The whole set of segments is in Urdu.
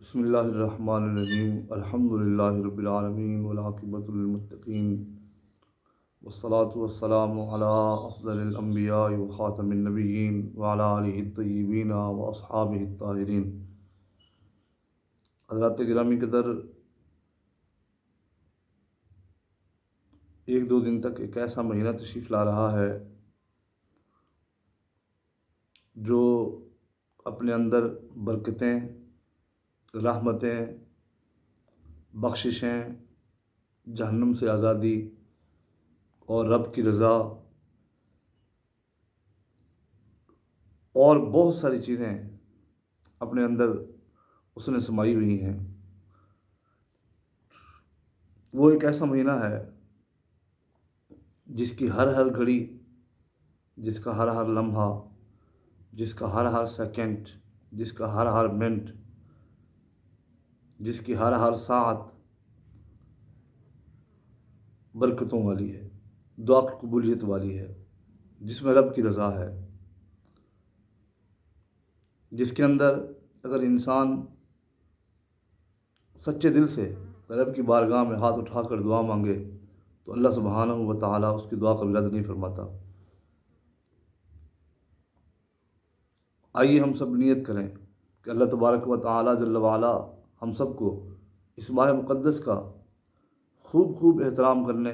بسم اللہ الرحمن الرحیم الحمد للہ رب العالمین والعاقبۃ للمتقین والصلاة والسلام علی افضل الانبیاء وخاتم النبیین وعلی آلہ الطیبین واصحابہ الطاہرین۔ حضرات گرامی قدر، ایک دو دن تک ایک ایسا مہینہ تشریف لا رہا ہے جو اپنے اندر برکتیں، رحمتیں، بخششیں، جہنم سے آزادی اور رب کی رضا اور بہت ساری چیزیں اپنے اندر اس نے سمائی ہوئی ہیں۔ وہ ایک ایسا مہینہ ہے جس کی ہر ہر گھڑی، جس کا ہر ہر لمحہ، جس کا ہر ہر سیکنڈ، جس کا ہر ہر منٹ، جس کی ہر ہر ساعت برکتوں والی ہے، دعا کی قبولیت والی ہے، جس میں رب کی رضا ہے، جس کے اندر اگر انسان سچے دل سے رب کی بارگاہ میں ہاتھ اٹھا کر دعا مانگے تو اللہ سبحانہ و تعالیٰ اس کی دعا قبول نہیں فرماتا۔ آئیے ہم سب نیت کریں کہ اللہ تبارک و تعالیٰ جل وعلا ہم سب کو اس ماہ مقدس کا خوب احترام کرنے،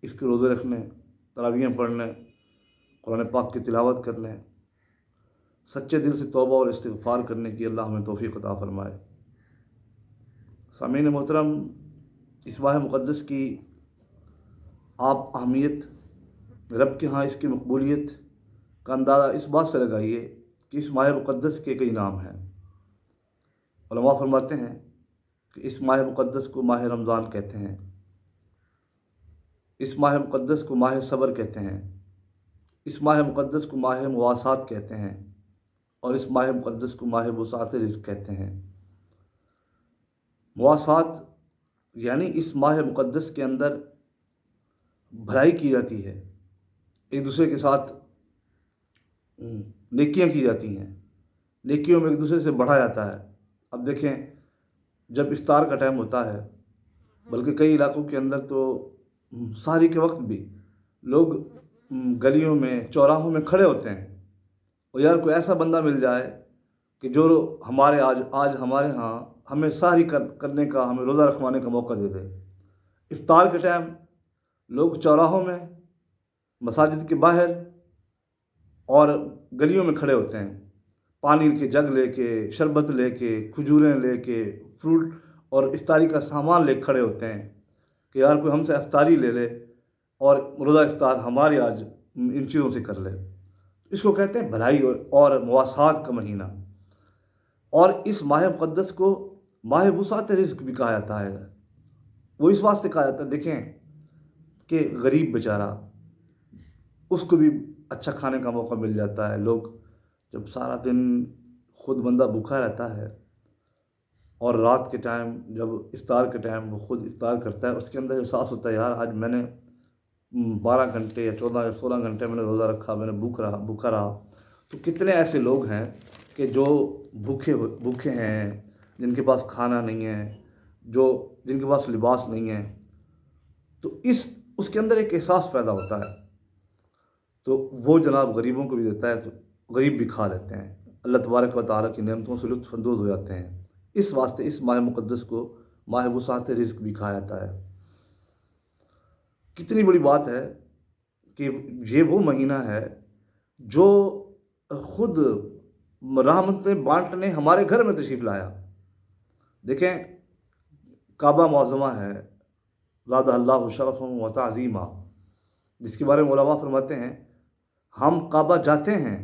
اس کے روزے رکھنے، تراویحیں پڑھنے، قرآن پاک کی تلاوت کرنے، سچے دل سے توبہ اور استغفار کرنے کی اللہ ہمیں توفیق عطا فرمائے۔ سامعین محترم، اس ماہ مقدس کی آپ اہمیت، رب کے ہاں اس کی مقبولیت کا اندازہ اس بات سے لگائیے کہ اس ماہ مقدس کے کئی نام ہیں۔ علماء فرماتے ہیں کہ اس ماہ مقدس کو ماہ رمضان کہتے ہیں، اس ماہ مقدس کو ماہ صبر کہتے ہیں، اس ماہ مقدس کو ماہ مواسات کہتے ہیں، اور اس ماہ مقدس کو ماہ وسعت رزق کہتے ہیں۔ مواسات یعنی اس ماہ مقدس کے اندر بھلائی کی جاتی ہے، ایک دوسرے کے ساتھ نیکیاں کی جاتی ہیں، نیکیوں میں ایک دوسرے سے بڑھا جاتا ہے۔ اب دیکھیں، جب افطار کا ٹائم ہوتا ہے، بلکہ کئی علاقوں کے اندر تو سحری کے وقت بھی لوگ گلیوں میں، چوراہوں میں کھڑے ہوتے ہیں، اور یار کوئی ایسا بندہ مل جائے کہ جو آج ہمارے ہاں ہمیں سحری کرنے کا، ہمیں روزہ رکھوانے کا موقع دے دے۔ افطار کے ٹائم لوگ چوراہوں میں، مساجد کے باہر اور گلیوں میں کھڑے ہوتے ہیں، پانی کے جگ لے کے، شربت لے کے، کھجوریں لے کے، فروٹ اور افطاری کا سامان لے کھڑے ہوتے ہیں کہ یار کوئی ہم سے افطاری لے لے اور روزہ افطار ہمارے آج ان چیزوں سے کر لے۔ اس کو کہتے ہیں بھلائی اور مواسات کا مہینہ۔ اور اس ماہ مقدس کو ماہ وسعت رزق بھی کہا جاتا ہے۔ وہ اس واسطے کہا جاتا ہے، دیکھیں کہ غریب بیچارہ، اس کو بھی اچھا کھانے کا موقع مل جاتا ہے۔ لوگ جب سارا دن خود بندہ بھوکا رہتا ہے اور رات کے ٹائم جب افطار کے ٹائم وہ خود افطار کرتا ہے، اس کے اندر احساس ہوتا ہے یار آج میں نے 12 گھنٹے یا 14 یا 16 گھنٹے میں نے روزہ رکھا، میں نے بھوکا رہا۔ تو کتنے ایسے لوگ ہیں کہ جو بھوکے ہیں، جن کے پاس کھانا نہیں ہے، جن کے پاس لباس نہیں ہے، تو اس کے اندر ایک احساس پیدا ہوتا ہے، تو وہ جناب غریبوں کو بھی دیتا ہے، تو غریب بھی کھا لیتے ہیں، اللہ تبارک و تعالیٰ کی نعمتوں سے لطف اندوز ہو جاتے ہیں۔ اس واسطے اس ماہ مقدس کو ماہ وسعت رزق بھی کہا جاتا ہے۔ کتنی بڑی بات ہے کہ یہ وہ مہینہ ہے جو خود رحمتیں بانٹنے ہمارے گھر میں تشریف لایا۔ دیکھیں، کعبہ معظمہ ہے، زادہ اللہ شرفا و تعظیما، جس کے بارے میں علماء فرماتے ہیں ہم کعبہ جاتے ہیں،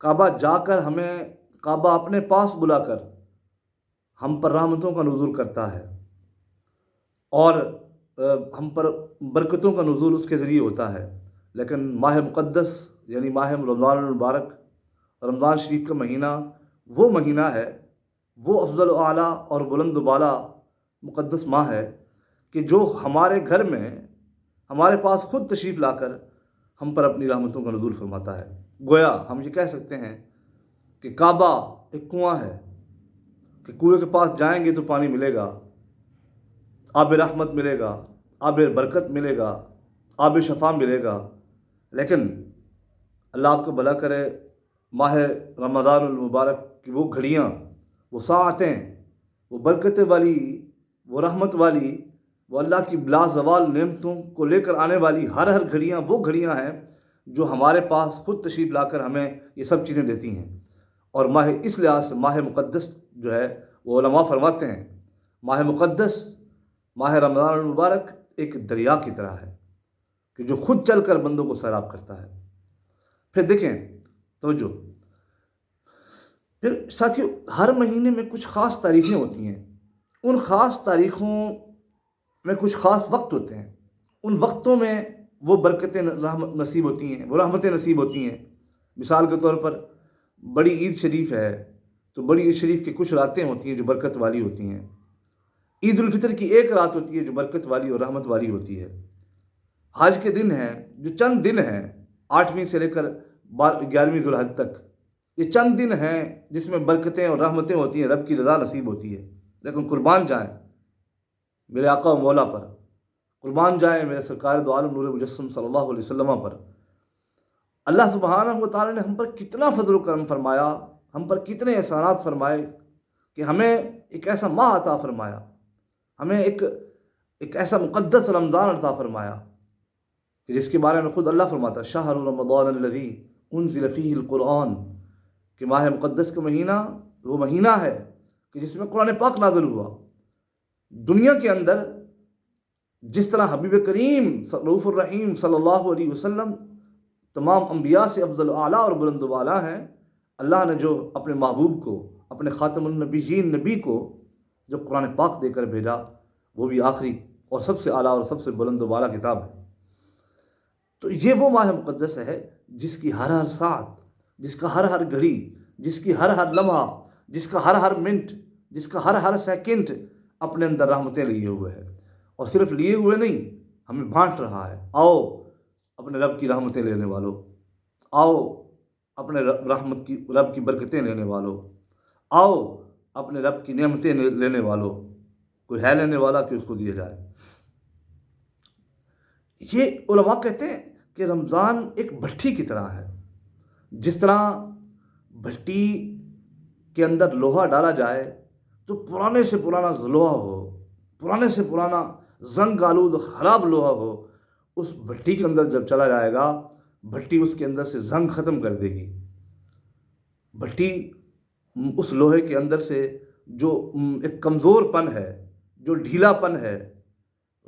کعبہ جا کر ہمیں کعبہ اپنے پاس بلا کر ہم پر رحمتوں کا نزول کرتا ہے، اور ہم پر برکتوں کا نزول اس کے ذریعے ہوتا ہے۔ لیکن ماہ مقدس یعنی ماہ رمضان المبارک، رمضان شریف کا مہینہ وہ مہینہ ہے، وہ افضل و اعلیٰ اور بلند و بالا مقدس ماہ ہے کہ جو ہمارے گھر میں ہمارے پاس خود تشریف لا کر ہم پر اپنی رحمتوں کا نزول فرماتا ہے۔ گویا ہم یہ کہہ سکتے ہیں کہ کعبہ ایک کنواں ہے، کہ کنویں کے پاس جائیں گے تو پانی ملے گا، آب رحمت ملے گا، آب برکت ملے گا، آب شفا ملے گا، لیکن اللہ آپ کو بھلا کرے، ماہ رمضان المبارک کی وہ گھڑیاں، وہ ساعتیں، وہ برکت والی، وہ رحمت والی، وہ اللہ کی لازوال نعمتوں کو لے کر آنے والی ہر گھڑیاں وہ گھڑیاں ہیں جو ہمارے پاس خود تشریف لا کر ہمیں یہ سب چیزیں دیتی ہیں۔ اور ماہ اس لحاظ سے ماہ مقدس جو ہے، وہ علماء فرماتے ہیں ماہ مقدس، ماہ رمضان المبارک ایک دریا کی طرح ہے کہ جو خود چل کر بندوں کو سیراب کرتا ہے۔ پھر دیکھیں توجہ، پھر ساتھیوں، ہر مہینے میں کچھ خاص تاریخیں ہوتی ہیں، ان خاص تاریخوں میں کچھ خاص وقت ہوتے ہیں، ان وقتوں میں وہ برکتیں نصیب ہوتی ہیں، وہ رحمتیں نصیب ہوتی ہیں۔ مثال کے طور پر بڑی عید شریف ہے تو بڑی عید شریف کی کچھ راتیں ہوتی ہیں جو برکت والی ہوتی ہیں، عید الفطر کی ایک رات ہوتی ہے جو برکت والی اور رحمت والی ہوتی ہے، حج کے دن ہیں جو چند دن ہیں، 8ویں سے لے کر 11ویں ذوالحج تک، یہ چند دن ہیں جس میں برکتیں اور رحمتیں ہوتی ہیں، رب کی رضا نصیب ہوتی ہے۔ لیکن قربان جائیں میرے آقا و مولا پر، قربان جائیں میرے سرکار دو عالم نور مجسم صلی اللہ علیہ وسلم پر، اللہ سبحانہ و تعالیٰ نے ہم پر کتنا فضل و کرم فرمایا، ہم پر کتنے احسانات فرمائے کہ ہمیں ایک ایسا ماہ عطا فرمایا، ہمیں ایک ایسا مقدس رمضان عطا فرمایا کہ جس کے بارے میں خود اللہ فرماتا ہے شہر رمضان الذی انزل فیہ القرآن، کہ ماہ مقدس کا مہینہ وہ مہینہ ہے کہ جس میں قرآن پاک نازل ہوا۔ دنیا کے اندر جس طرح حبیب کریم رؤوف الرحیم صلی اللہ علیہ وسلم تمام انبیاء سے افضل اعلیٰ اور بلند و بالا ہیں، اللہ نے جو اپنے محبوب کو، اپنے خاتم النبیین نبی کو جو قرآن پاک دے کر بھیجا، وہ بھی آخری اور سب سے اعلیٰ اور سب سے بلند و بالا کتاب ہے۔ تو یہ وہ ماہ مقدس ہے جس کی ہر ساعت، جس کا ہر گھڑی، جس کی ہر لمحہ، جس کا ہر منٹ، جس کا ہر سیکنڈ اپنے اندر رحمتیں لیے ہوئے ہے، اور صرف لیے ہوئے نہیں، ہمیں بانٹ رہا ہے۔ آؤ اپنے رب کی رحمتیں لینے والوں، آؤ اپنے رب کی برکتیں لینے والوں، آؤ اپنے رب کی نعمتیں لینے والوں، کوئی ہے لینے والا کہ اس کو دیا جائے۔ یہ علماء کہتے ہیں کہ رمضان ایک بھٹی کی طرح ہے، جس طرح بھٹی کے اندر لوہا ڈالا جائے تو پرانے سے پرانا لوہا ہو، پرانے سے پرانا زنگ آلود خراب لوہا ہو، اس بھٹی کے اندر جب چلا جائے گا، بھٹی اس کے اندر سے زنگ ختم کر دے گی۔ بھٹی اس لوہے کے اندر سے جو ایک کمزور پن ہے، جو ڈھیلا پن ہے،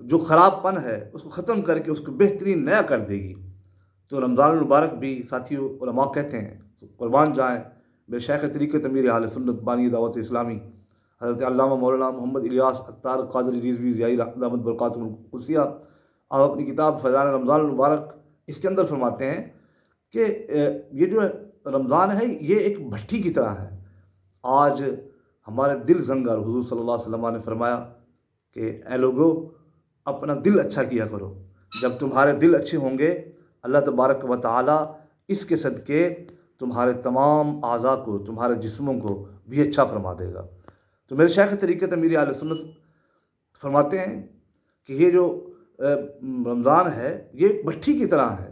جو خراب پن ہے، اس کو ختم کر کے اس کو بہترین نیا کر دے گی۔ تو رمضان المبارک بھی ساتھیوں علماء کہتے ہیں، قربان جائیں میرے شیخ طریقت امیر اہل سنت بانی دعوت اسلامی حضرت علامہ مولانا محمد الیاس عطار قادری رضوی ضیائی دامت برکاتہ القدسیہ، آپ اپنی کتاب فیضان رمضان المبارک اس کے اندر فرماتے ہیں کہ یہ جو رمضان ہے یہ ایک بھٹی کی طرح ہے۔ آج ہمارے دل زنگار، حضور صلی اللہ علیہ وسلم نے فرمایا کہ اے لوگو اپنا دل اچھا کیا کرو، جب تمہارے دل اچھے ہوں گے اللہ تبارک و تعالی اس کے صدقے تمہارے تمام اعضاء کو، تمہارے جسموں کو بھی اچھا فرما دے گا۔ تو میرے شیخ طریقت امیر اہل سنت فرماتے ہیں کہ یہ جو رمضان ہے یہ ایک بھٹی کی طرح ہے،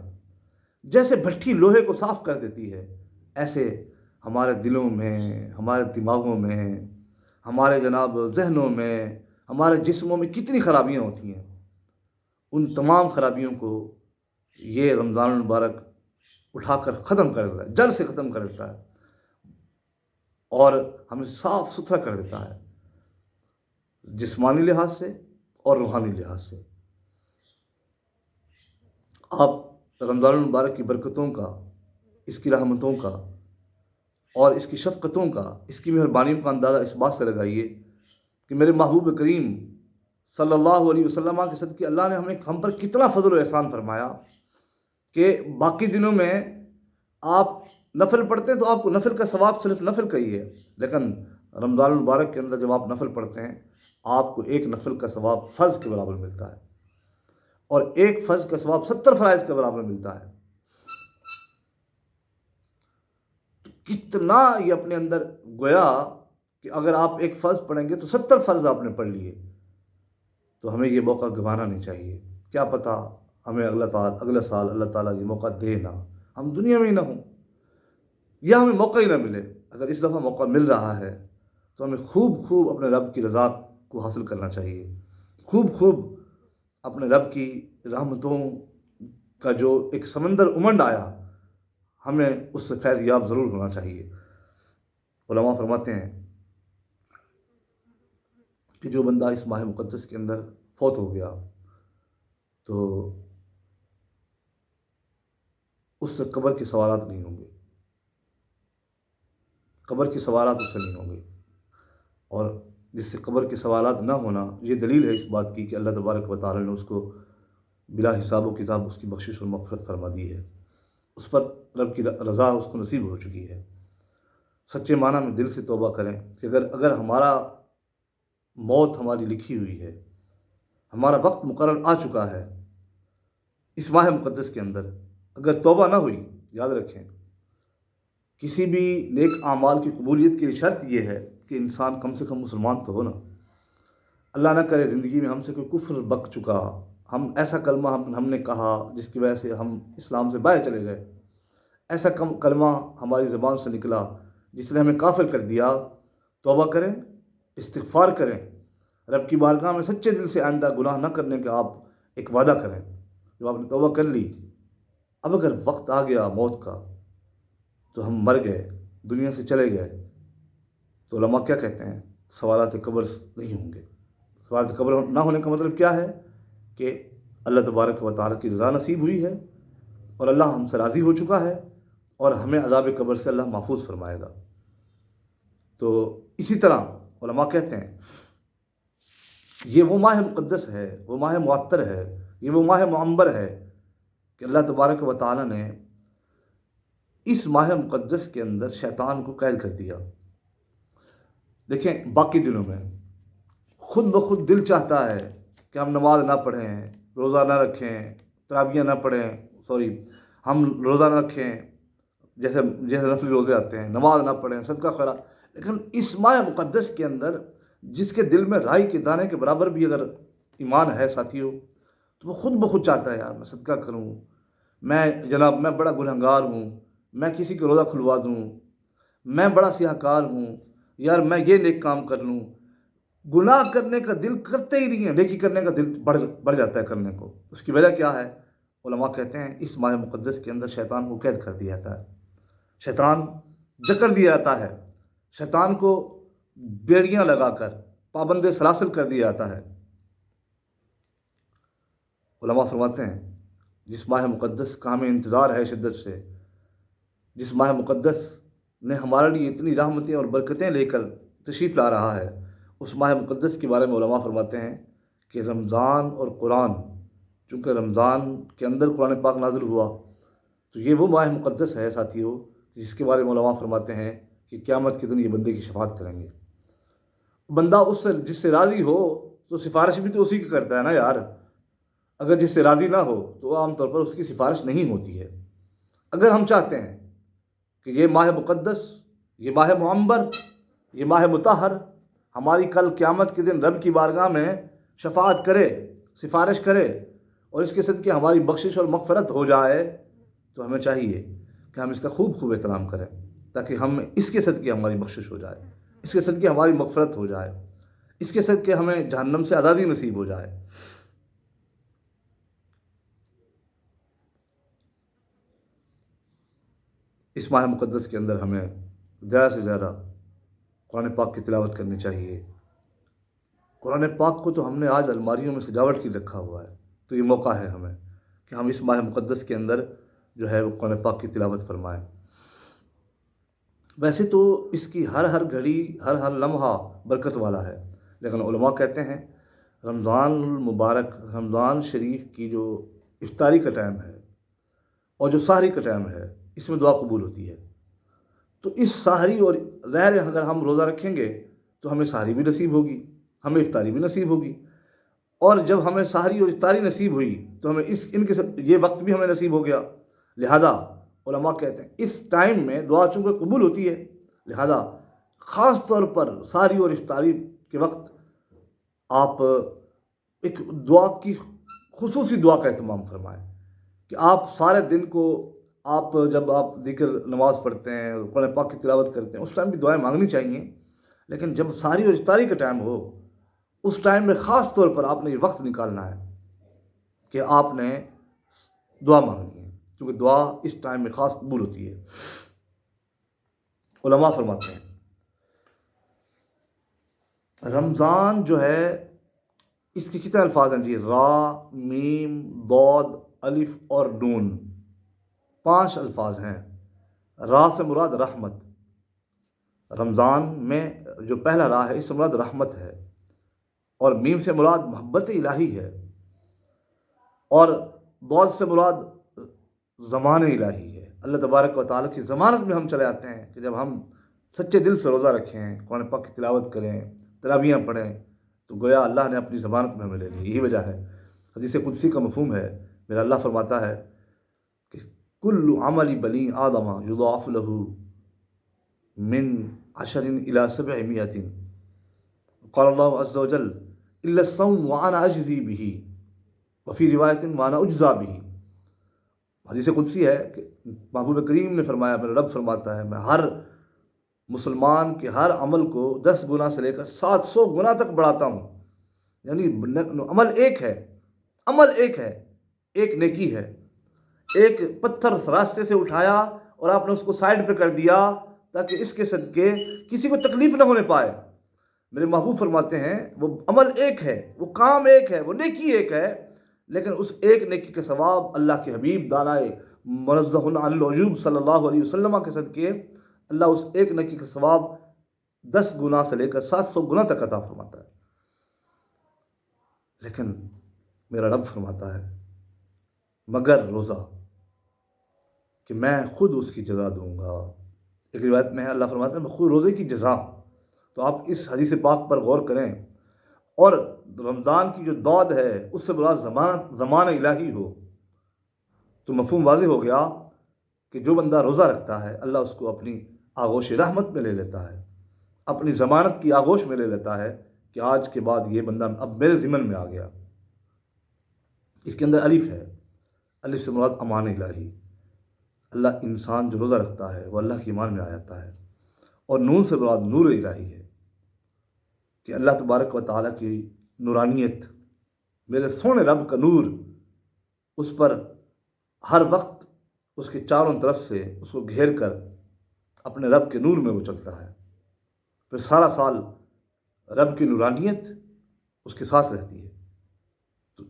جیسے بھٹی لوہے کو صاف کر دیتی ہے، ایسے ہمارے دلوں میں، ہمارے دماغوں میں، ہمارے جناب ذہنوں میں، ہمارے جسموں میں کتنی خرابیاں ہوتی ہیں، ان تمام خرابیوں کو یہ رمضان المبارک اٹھا کر ختم کر دیتا ہے، جڑ سے ختم کر دیتا ہے، اور ہمیں صاف ستھرا کر دیتا ہے، جسمانی لحاظ سے اور روحانی لحاظ سے۔ آپ رمضان المبارک کی برکتوں کا، اس کی رحمتوں کا اور اس کی شفقتوں کا، اس کی مہربانیوں کا اندازہ اس بات سے لگائیے کہ میرے محبوب کریم صلی اللہ علیہ وسلم کے صدقے اللہ نے ہم پر کتنا فضل و احسان فرمایا کہ باقی دنوں میں آپ نفل پڑھتے ہیں تو آپ کو نفل کا ثواب صرف نفل کا ہی ہے، لیکن رمضان المبارک کے اندر جب آپ نفل پڑھتے ہیں آپ کو ایک نفل کا ثواب فرض کے برابر ملتا ہے، اور ایک فرض کا ثواب 70 فرائض کے برابر ملتا ہے۔ تو کتنا یہ اپنے اندر گویا کہ اگر آپ ایک فرض پڑھیں گے تو 70 فرض آپ نے پڑھ لیے. تو ہمیں یہ موقع گنوانا نہیں چاہیے. کیا پتہ ہمیں اگلا سال اللہ تعالیٰ یہ موقع دے نہ، ہم دنیا میں ہی نہ ہوں، یا ہمیں موقع ہی نہ ملے. اگر اس دفعہ موقع مل رہا ہے تو ہمیں خوب خوب اپنے رب کی رضا کو حاصل کرنا چاہیے. خوب خوب اپنے رب کی رحمتوں کا جو ایک سمندر امنڈ آیا، ہمیں اس سے فیض یاب ضرور ہونا چاہیے. علماء فرماتے ہیں کہ جو بندہ اس ماہ مقدس کے اندر فوت ہو گیا تو اس سے قبر کے سوالات نہیں ہوں گے، قبر کے سوالات اس سے نہیں ہوں گے. اور جس سے قبر کے سوالات نہ ہونا، یہ دلیل ہے اس بات کی کہ اللہ تبارک و تعالی نے اس کو بلا حساب و کتاب اس کی بخشش اور مغفرت فرما دی ہے. اس پر رب کی رضا اس کو نصیب ہو چکی ہے. سچے معنی میں دل سے توبہ کریں کہ اگر ہمارا موت ہماری لکھی ہوئی ہے، ہمارا وقت مقرر آ چکا ہے، اس ماہ مقدس کے اندر اگر توبہ نہ ہوئی، یاد رکھیں کسی بھی نیک اعمال کی قبولیت کی شرط یہ ہے کہ انسان کم سے کم مسلمان تو ہو نا. اللہ نہ کرے زندگی میں ہم سے کوئی کفر بک چکا، ہم ایسا کلمہ ہم نے کہا جس کی وجہ سے ہم اسلام سے باہر چلے گئے، ایسا کلمہ ہماری زبان سے نکلا جس نے ہمیں کافر کر دیا. توبہ کریں، استغفار کریں، رب کی بارگاہ میں سچے دل سے آئندہ گناہ نہ کرنے کا آپ ایک وعدہ کریں. جب آپ نے توبہ کر لی، اب اگر وقت آ گیا موت کا تو ہم مر گئے، دنیا سے چلے گئے، تو علماء کیا کہتے ہیں؟ سوالات قبر نہیں ہوں گے. سوالات قبر نہ ہونے کا مطلب کیا ہے؟ کہ اللہ تبارک و تعالیٰ کی رضا نصیب ہوئی ہے اور اللہ ہم سے راضی ہو چکا ہے اور ہمیں عذاب قبر سے اللہ محفوظ فرمائے گا. تو اسی طرح علماء کہتے ہیں یہ وہ ماہ مقدس ہے، وہ ماہ معطر ہے، یہ وہ ماہ معمبر ہے کہ اللہ تبارک و تعالیٰ نے اس ماہ مقدس کے اندر شیطان کو قید کر دیا. دیکھیں باقی دنوں میں خود بخود دل چاہتا ہے کہ ہم نماز نہ پڑھیں، روزہ نہ رکھیں، تراویح نہ پڑھیں، ہم روزہ نہ رکھیں، جیسے نفلی روزے آتے ہیں، نماز نہ پڑھیں، صدقہ خیرات. لیکن اس ماہ مقدس کے اندر جس کے دل میں رائی کے دانے کے برابر بھی اگر ایمان ہے ساتھیوں، تو وہ خود بخود چاہتا ہے یار میں صدقہ کروں، میں بڑا گنہگار ہوں، میں کسی کو روزہ کھلوا دوں، میں بڑا سیاہ کار ہوں، یار میں یہ نیک کام کر لوں. گناہ کرنے کا دل کرتے ہی نہیں ہے، نیکی کرنے کا دل بڑھ جاتا ہے کرنے کو. اس کی وجہ کیا ہے؟ علماء کہتے ہیں اس ماہ مقدس کے اندر شیطان کو قید کر دیا جاتا ہے، شیطان جکڑ دیا جاتا ہے، شیطان کو بیڑیاں لگا کر پابند سلاسل کر دیا جاتا ہے. علماء فرماتے ہیں جس ماہ مقدس کا ہمیں انتظار ہے شدت سے، جس ماہ مقدس نے ہمارے لیے اتنی رحمتیں اور برکتیں لے کر تشریف لا رہا ہے، اس ماہ مقدس کے بارے میں علماء فرماتے ہیں کہ رمضان اور قرآن، چونکہ رمضان کے اندر قرآن پاک نازل ہوا، تو یہ وہ ماہ مقدس ہے ساتھیوں جس کے بارے میں علماء فرماتے ہیں کہ قیامت کے دن یہ بندے کی شفاعت کریں گے. بندہ اس سے جس سے راضی ہو تو سفارش بھی تو اسی کی کرتا ہے نا یار. اگر جس سے راضی نہ ہو تو عام طور پر اس کی سفارش نہیں ہوتی ہے. اگر ہم چاہتے ہیں کہ یہ ماہ مقدس، یہ ماہ معمبر، یہ ماہ مطہر ہماری کل قیامت کے دن رب کی بارگاہ میں شفاعت کرے، سفارش کرے اور اس کے صدقے ہماری بخشش اور مغفرت ہو جائے، تو ہمیں چاہیے کہ ہم اس کا خوب خوب احترام کریں تاکہ ہم اس کے صدقے ہماری بخشش ہو جائے، اس کے صدقے ہماری مغفرت ہو جائے، اس کے صدقے ہمیں جہنم سے آزادی نصیب ہو جائے. اس ماہ مقدس کے اندر ہمیں زیادہ سے زیادہ قرآن پاک کی تلاوت کرنی چاہیے. قرآن پاک کو تو ہم نے آج الماریوں میں سجاوٹ کی رکھا ہوا ہے، تو یہ موقع ہے ہمیں کہ ہم اس ماہ مقدس کے اندر جو ہے وہ قرآن پاک کی تلاوت فرمائیں. ویسے تو اس کی ہر گھڑی، ہر لمحہ برکت والا ہے، لیکن علماء کہتے ہیں رمضان المبارک، رمضان شریف کی جو افطاری کا ٹائم ہے اور جو سحری کا ٹائم ہے، اس میں دعا قبول ہوتی ہے. تو اس سحری اور ظاہر اگر ہم روزہ رکھیں گے تو ہمیں سحری بھی نصیب ہوگی، ہمیں افطاری بھی نصیب ہوگی، اور جب ہمیں سحری اور افطاری نصیب ہوئی تو ہمیں یہ وقت بھی ہمیں نصیب ہو گیا. لہذا علماء کہتے ہیں اس ٹائم میں دعا چونکہ قبول ہوتی ہے، لہذا خاص طور پر ساری اور افطاری کے وقت آپ ایک دعا کی خصوصی دعا کا اہتمام فرمائیں کہ آپ سارے دن کو آپ جب آپ ذکر نماز پڑھتے ہیں قرآن پاک کی تلاوت کرتے ہیں اس ٹائم بھی دعائیں مانگنی چاہیے، لیکن جب ساری اور افطاری کا ٹائم ہو اس ٹائم میں خاص طور پر آپ نے یہ وقت نکالنا ہے کہ آپ نے دعا مانگنی ہے، کیونکہ دعا اس ٹائم میں خاص قبول ہوتی ہے۔ علماء فرماتے ہیں رمضان جو ہے اس کے کتنے الفاظ ہیں جی؟ را، میم، ضاد، الف اور نون، 5 الفاظ ہیں۔ را سے مراد رحمت، رمضان میں جو پہلا را ہے اس سے مراد رحمت ہے، اور میم سے مراد محبت الہی ہے، اور ضاد سے مراد زمان الہی ہے۔ اللہ تبارک و تعالیٰ کی ضمانت میں ہم چلے آتے ہیں کہ جب ہم سچے دل سے روزہ رکھیں، قرآن پاک کی تلاوت کریں، تراویحیں پڑھیں، تو گویا اللہ نے اپنی ضمانت میں ہمیں لے لی۔ یہی وجہ ہے، حدیث قدسی کا مفہوم ہے، میرا اللہ فرماتا ہے کہ کل عمل بنی آدم یضاعف له من 10 إلى 700، قال اللہ عز وجل الا الصوم وانا اجزی به، وفی روایت وانا اجزا به۔ حدیث قدسی ہے کہ محبوب کریم نے فرمایا، میرا رب فرماتا ہے میں ہر مسلمان کے ہر عمل کو 10 گنا سے لے کر 700 گنا تک بڑھاتا ہوں۔ یعنی عمل ایک ہے، عمل ایک ہے، ایک نیکی ہے، ایک پتھر راستے سے اٹھایا اور آپ نے اس کو سائڈ پہ کر دیا تاکہ اس کے صدقے کسی کو تکلیف نہ ہونے پائے۔ میرے محبوب فرماتے ہیں وہ عمل ایک ہے، وہ کام ایک ہے، وہ نیکی ایک ہے، لیکن اس ایک نیکی کے ثواب اللہ کے حبیب دانائے منزہ عن العیوب صلی اللہ علیہ وسلم کے صدقے اللہ اس ایک نیکی کا ثواب 10 گنا سے لے کر 700 گنا تک عطا فرماتا ہے۔ لیکن میرا رب فرماتا ہے مگر روزہ کہ میں خود اس کی جزا دوں گا۔ ایک روایت میں ہے اللہ فرماتا ہے میں خود روزے کی جزا۔ تو آپ اس حدیث پاک پر غور کریں، اور رمضان کی جو دعد ہے اس سے مراد زمان الہی ہو، تو مفہوم واضح ہو گیا کہ جو بندہ روزہ رکھتا ہے اللہ اس کو اپنی آغوش رحمت میں لے لیتا ہے، اپنی ضمانت کی آغوش میں لے لیتا ہے کہ آج کے بعد یہ بندہ اب میرے ذمن میں آ گیا۔ اس کے اندر الف ہے، الف سے مراد امان الہی، اللہ انسان جو روزہ رکھتا ہے وہ اللہ کی ایمان میں آ جاتا ہے، اور نون سے مراد نور الہی ہے کہ اللہ تبارک و تعالیٰ کی نورانیت، میرے سونے رب کا نور اس پر ہر وقت اس کے چاروں طرف سے اس کو گھیر کر اپنے رب کے نور میں وہ چلتا ہے، پھر سارا سال رب کی نورانیت اس کے ساتھ رہتی ہے۔ تو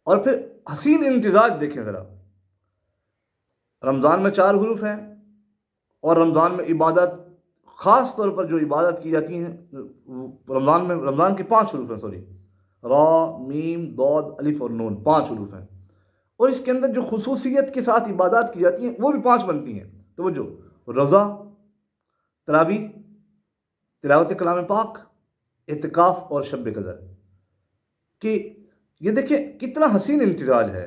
اور پھر حسین امتزاج دیکھیں ذرا، رمضان میں 4 حروف ہیں، اور رمضان میں عبادت خاص طور پر جو عبادت کی جاتی ہیں رمضان کے 5 حروف ہیں، را، میم، ضاد، الف اور نون، 5 حروف ہیں، اور اس کے اندر جو خصوصیت کے ساتھ عبادات کی جاتی ہیں وہ بھی 5 بنتی ہیں۔ توجہ، روزہ، تراویح، تلاوت کلام پاک، اعتکاف اور شب قدر، کہ یہ دیکھیں کتنا حسین امتزاج ہے۔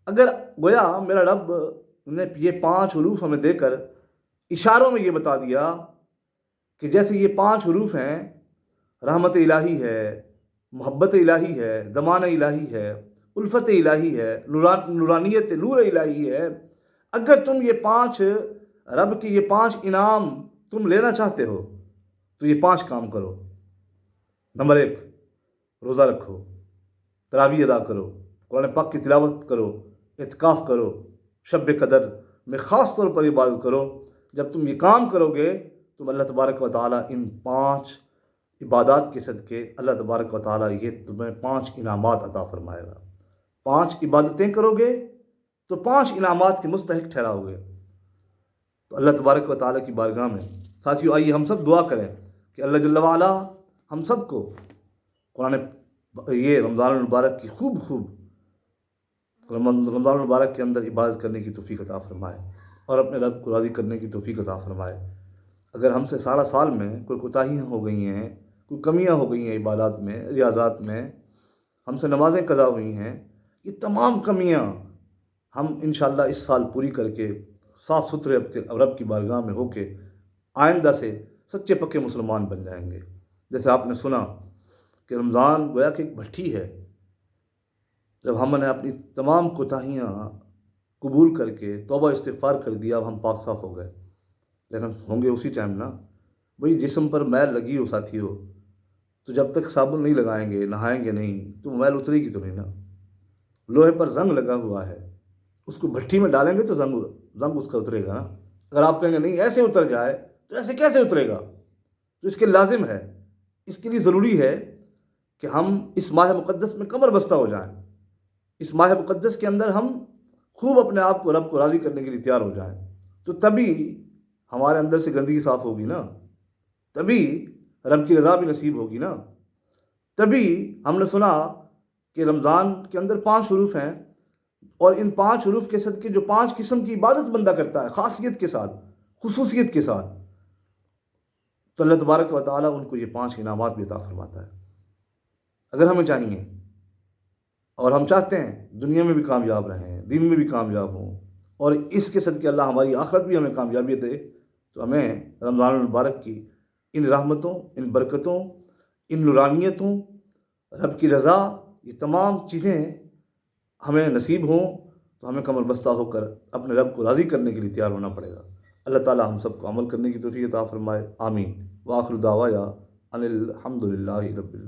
اگر گویا میرا رب نے یہ 5 حروف ہمیں دے کر اشاروں میں یہ بتا دیا کہ جیسے یہ 5 حروف ہیں، رحمت الہی ہے، محبت الہی ہے، زمان الہی ہے، الفت الہی ہے، نورانیت نور الہی ہے، اگر تم یہ 5 رب کے یہ 5 انعام تم لینا چاہتے ہو تو یہ 5 کام کرو۔ نمبر 1، روزہ رکھو، تراویح ادا کرو، قرآن پاک کی تلاوت کرو، اعتکاف کرو، شب قدر میں خاص طور پر عبادت کرو۔ جب تم یہ کام کرو گے تو اللہ تبارک و تعالیٰ ان 5 عبادات کے صدقے اللہ تبارک و تعالیٰ یہ تمہیں 5 انعامات عطا فرمائے گا۔ 5 عبادتیں کرو گے تو 5 انعامات کے مستحق ٹھہراؤ گے۔ تو اللہ تبارک و تعالیٰ کی بارگاہ میں ساتھیو آئیے ہم سب دعا کریں کہ اللہ جل وعلا ہم سب کو یہ رمضان المبارک کی رمضان المبارک کے اندر عبادت کرنے کی توفیق عطا فرمائے، اور اپنے رب کو راضی کرنے کی توفیق عطا فرمائے۔ اگر ہم سے سارا سال میں کوئی کوتاہیاں ہو گئی ہیں، کوئی کمیاں ہو گئی ہیں عبادات میں، ریاضات میں، ہم سے نمازیں قضا ہوئی ہیں، یہ تمام کمیاں ہم انشاءاللہ اس سال پوری کر کے صاف ستھرے رب کی بارگاہ میں ہو کے آئندہ سے سچے پکے مسلمان بن جائیں گے۔ جیسے آپ نے سنا کہ رمضان گویا کہ ایک بھٹی ہے، جب ہم نے اپنی تمام کوتاہیاں قبول کر کے توبہ استغفار کر دیا، اب ہم پاک صاف ہو گئے، لیکن ہوں گے اسی ٹائم نا بھئی جسم پر میل لگی ہو ساتھیو، تو جب تک صابن نہیں لگائیں گے، نہائیں گے نہیں، تو میل اترے گی تو نہیں نا۔ لوہے پر زنگ لگا ہوا ہے، اس کو بھٹی میں ڈالیں گے تو زنگ اس کا اترے گا نا۔ اگر آپ کہیں گے نہیں ایسے اتر جائے تو ایسے کیسے اترے گا؟ تو اس کے لازم ہے، اس کے لیے ضروری ہے کہ ہم اس ماہ مقدس میں کمر بستہ ہو جائیں، اس ماہ مقدس کے اندر ہم خوب اپنے آپ کو رب کو راضی کرنے کے لیے تیار ہو جائیں، تو تبھی ہمارے اندر سے گندگی صاف ہوگی نا، تبھی رب کی رضا بھی نصیب ہوگی نا۔ تبھی ہم نے سنا کہ رمضان کے اندر 5 حروف ہیں، اور ان 5 حروف کے صدقے جو 5 قسم کی عبادت بندہ کرتا ہے خاصیت کے ساتھ، خصوصیت کے ساتھ، تو اللہ تبارک و تعالیٰ ان کو یہ 5 انعامات بھی عطا فرماتا ہے۔ اگر ہمیں چاہیے اور ہم چاہتے ہیں دنیا میں بھی کامیاب رہیں، دین میں بھی کامیاب ہوں، اور اس کے صدقے اللہ ہماری آخرت بھی ہمیں کامیابی دے، تو ہمیں رمضان المبارک کی ان رحمتوں، ان برکتوں، ان نورانیتوں، رب کی رضا، یہ تمام چیزیں ہمیں نصیب ہوں، تو ہمیں کمر بستہ ہو کر اپنے رب کو راضی کرنے کے لیے تیار ہونا پڑے گا۔ اللہ تعالی ہم سب کو عمل کرنے کی توفیق عطا فرمائے، آمین۔ وآخر دعوایا ان الحمد للہ رب العالمین۔